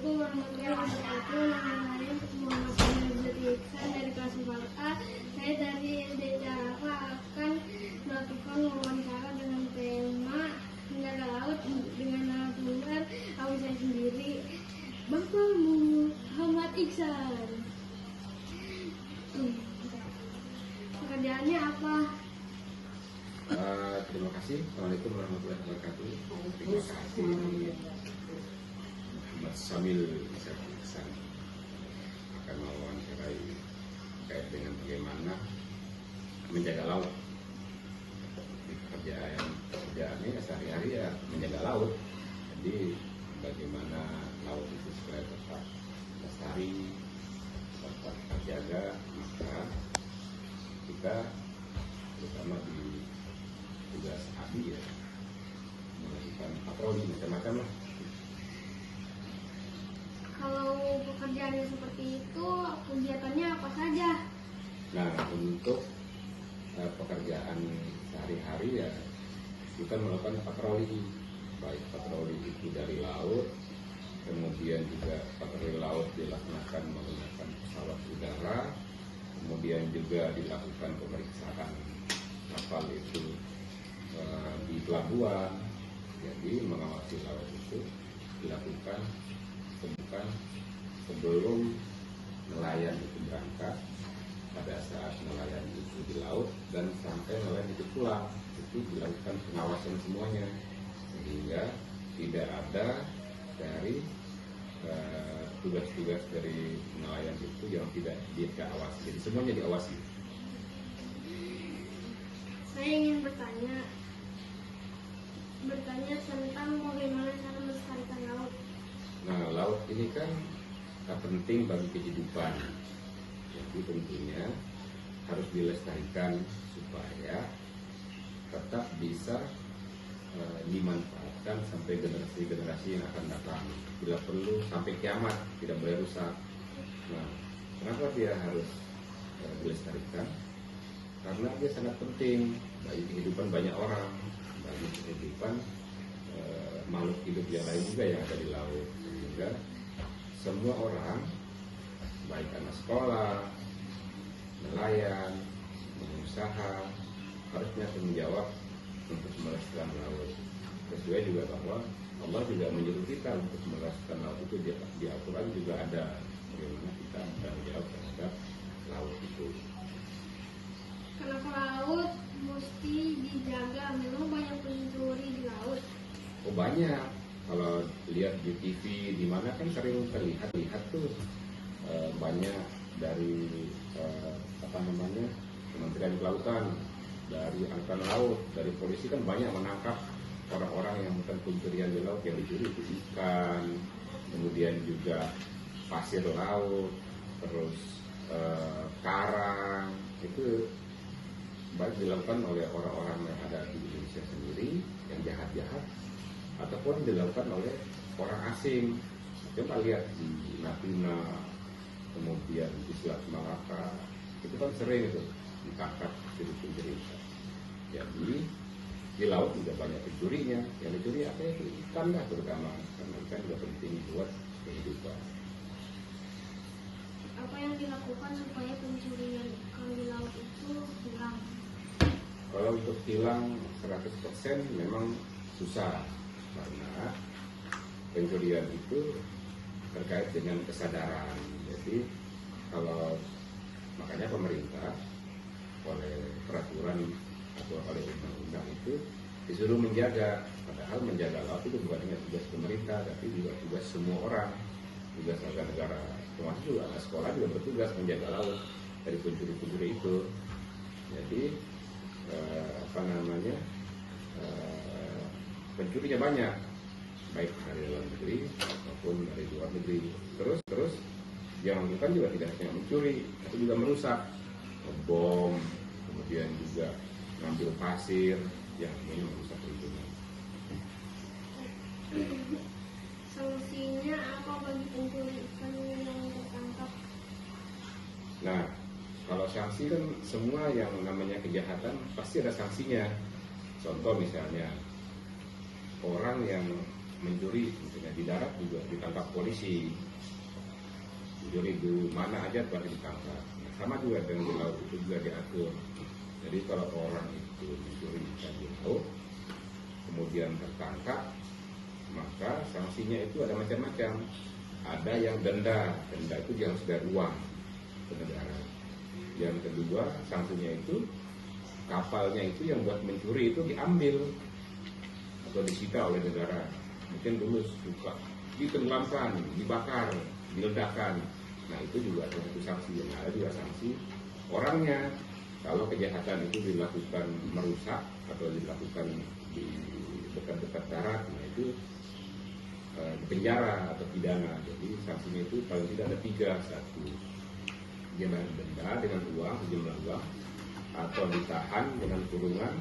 Assalamualaikum warahmatullahi wabarakatuh. Nama saya Muhammad Abdul Iksan dari kelas 4A. Saya dari SD Jarafa akan melakukan wawancara dengan tema menjaga laut dengan narasumber aku saya sendiri, Bapak Muhammad Iksan. Pekerjaannya apa? Terima kasih. Assalamualaikum warahmatullahi wabarakatuh. Terima kasih Muhammad Samil Iksan akan mewawancarai terkait dengan bagaimana menjaga laut. Pekerjaannya sehari-hari ya menjaga laut. Jadi bagaimana laut itu supaya tetap lestari, tetap terjaga, maka kita terutama di tugas ABI ya melakukan patroli macam-macam lah. Kalau pekerjaannya seperti itu, kegiatannya apa saja? Nah, untuk pekerjaan sehari-hari ya kita melakukan patroli, baik patroli itu dari laut, kemudian juga patroli laut dilaksanakan menggunakan pesawat udara, kemudian juga dilakukan pemeriksaan kapal itu di pelabuhan. Jadi mengawasi laut itu dilakukan sebelum nelayan itu berangkat, pada saat nelayan itu di laut, dan sampai nelayan itu pulang. Itu dilakukan pengawasan semuanya sehingga tidak ada dari tugas-tugas dari nelayan itu yang tidak diawasi. Jadi semuanya diawasi. Saya ingin bertanya tentang bagaimana cara melestarikan laut. Nah, laut ini kan penting bagi kehidupan. Jadi tentunya harus dilestarikan supaya tetap bisa dimanfaatkan sampai generasi-generasi yang akan datang. Bila perlu sampai kiamat, tidak boleh rusak. Nah, kenapa dia harus dilestarikan? Karena dia sangat penting bagi kehidupan banyak orang, bagi kehidupan makhluk hidup yang lain juga yang ada di laut. Sehingga semua orang, baik anak sekolah, nelayan, pengusaha, harusnya tanggung jawab untuk melestarikan laut. Sesuai juga bahwa Allah juga menyuruh kita untuk melestarikan laut itu. Di Al-Quran juga ada bagaimana kita tanggung jawab terhadap laut itu. Kenapa laut mesti dijaga? Memang banyak pencuri di laut. Oh, banyak. Kalau lihat di TV di mana kan sering terlihat tuh banyak dari Kementerian Kelautan, dari Angkatan Laut, dari polisi kan banyak menangkap orang-orang yang melakukan pencurian di laut. Yang dicuri itu ikan, kemudian juga pasir laut, terus karang. Itu baik dilakukan oleh orang-orang yang ada di Indonesia sendiri yang jahat-jahat, ataupun dilakukan oleh orang asing. Coba lihat di Natuna, kemudian di Selat Malaka, itu kan sering itu ditangkap pencuri ikan. Jadi di laut juga banyak pencurinya. Yang dicuri apa itu? Ikan lah terutama, karena ikan juga penting buat kehidupan. Apa yang dilakukan supaya pencurian ikan di laut itu hilang? Kalau untuk hilang 100% memang susah, karena pencurian itu terkait dengan kesadaran. Jadi kalau makanya pemerintah oleh peraturan atau oleh undang-undang itu disuruh menjaga. Padahal menjaga laut itu bukan hanya tugas pemerintah, tapi juga tugas semua orang, tugas warga negara. Termasuk juga anak sekolah juga bertugas menjaga laut dari pencuri-pencuri itu. Jadi pencurinya banyak, baik dari dalam negeri maupun dari luar negeri. Terus yang melakukan juga tidak hanya mencuri, tapi juga merusak, bom, kemudian juga ngambil pasir, yang ini merusak lingkungan. Solusinya apa bagi pencuri ikan yang tertangkap? Nah, kalau sanksi kan semua yang namanya kejahatan pasti ada sanksinya. Contoh misalnya orang yang mencuri, misalnya di darat juga ditangkap polisi, mencuri di mana aja pasti ditangkap. Nah, sama juga dengan di laut itu juga diatur. Jadi kalau orang itu mencuri ikan di laut, kemudian tertangkap, maka sanksinya itu ada macam-macam. Ada yang denda itu dia harus bayar uang ke negara. Yang kedua, sanksinya itu kapalnya itu yang buat mencuri itu diambil atau disita oleh negara. Mungkin dulu suka ditenggelamkan, dibakar, diledakkan. Nah itu juga ada satu sanksi. Nah, ada juga sanksi orangnya. Kalau kejahatan itu dilakukan merusak atau dilakukan di dekat-dekat darat, nah itu penjara atau pidana. Jadi sanksinya itu paling tidak ada 3. 1, dia bayar denda dengan uang, sejumlah uang, atau ditahan dengan kurungan,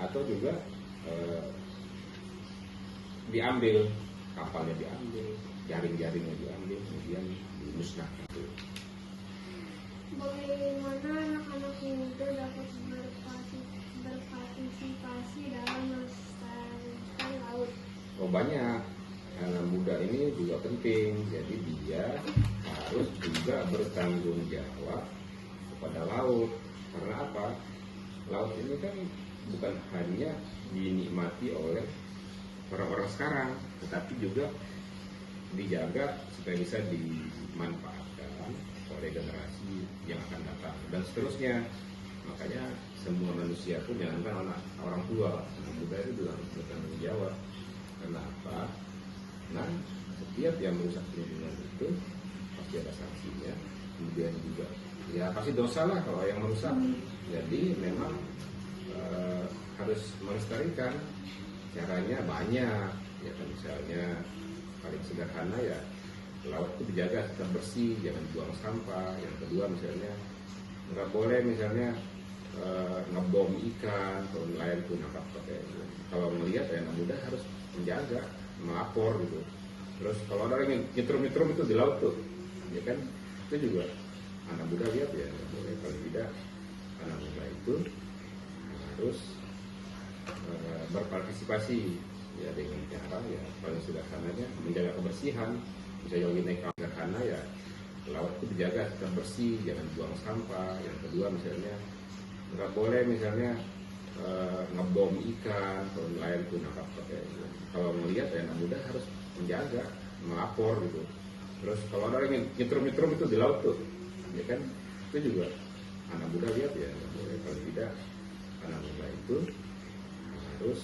atau juga diambil, kapalnya diambil, jaring-jaringnya diambil, kemudian dimusnahkan. Bagaimana anak-anak muda dapat berpartisipasi dalam melestarikan laut? Oh banyak, anak muda ini juga penting, jadi dia harus juga bertanggung jawab kepada laut. Karena apa? Laut ini kan bukan hanya dinikmati oleh orang-orang sekarang, tetapi juga dijaga supaya bisa dimanfaatkan oleh generasi yang akan datang dan seterusnya. Makanya semua manusia pun, jangankan orang tua, anak muda itu juga harus bertanggung jawab. Kenapa? Nah, setiap yang merusak lingkungan itu pasti ada sanksinya. Kemudian juga ya pasti dosa lah kalau yang merusak. Jadi memang harus melestarikan. Caranya banyak, ya kan, misalnya paling sederhana ya laut itu dijaga tetap bersih, jangan buang sampah. Yang kedua misalnya nggak boleh misalnya ngebom ikan, kalau nelayan pun kalau melihat ya anak muda harus menjaga, melapor gitu. Terus kalau ada yang nyetrum itu di laut tuh, ya kan, itu juga anak muda lihat ya nggak boleh. Paling tidak anak muda itu harus berpartisipasi ya dengan cara ya paling sederhananya menjaga kebersihan. Misalnya lagi naik kapal sederhana ya laut itu dijaga tetap bersih, jangan buang sampah. Yang kedua misalnya nggak boleh misalnya ngebom ikan, kalau nelayan pun kalau melihat ya anak muda harus menjaga, melapor gitu. Terus kalau ada yang nyetrum itu di laut tuh, ya kan, itu juga anak muda lihat ya nggak boleh. Kalau tidak anak muda itu harus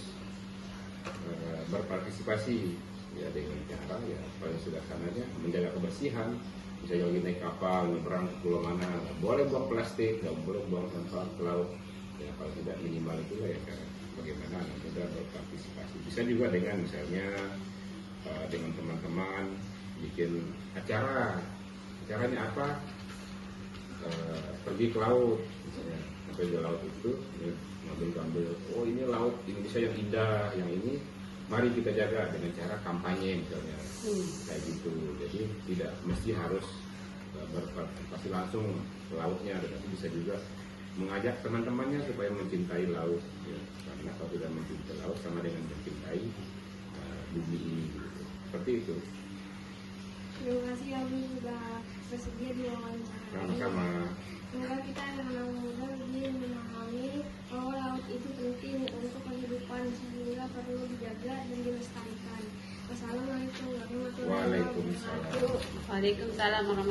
berpartisipasi ya dengan cara ya paling sederhananya menjaga kebersihan. Misalnya lagi naik kapal nyebrang ke pulau mana, nggak boleh buang plastik, nggak boleh buang sampah ke laut. Ya kalau tidak minimal itu lah ya kan, bagaimana anak muda berpartisipasi. Bisa juga dengan misalnya dengan teman-teman bikin acaranya apa, pergi ke laut misalnya, sampai di laut itu ngambil oh ini laut Indonesia yang indah, yang ini mari kita jaga dengan cara kampanye misalnya, kayak gitu. Jadi tidak mesti harus berpartisipasi langsung ke lautnya, tetapi bisa juga mengajak teman-temannya supaya mencintai laut ya. Karena kalau tidak mencintai laut sama dengan mencintai bumi ini gitu. Seperti itu. Terima kasih ya Bu sudah bersedia diwawancara. Sama-sama. Semoga kita anak muda lebih memahami bahwa laut itu penting untuk kehidupan sehingga perlu dijaga dan dilestarikan. Wassalamualaikum warahmatullahi wabarakatuh. Waalaikumsalam. Waalaikumsalam warahmatullahi wabarakatuh.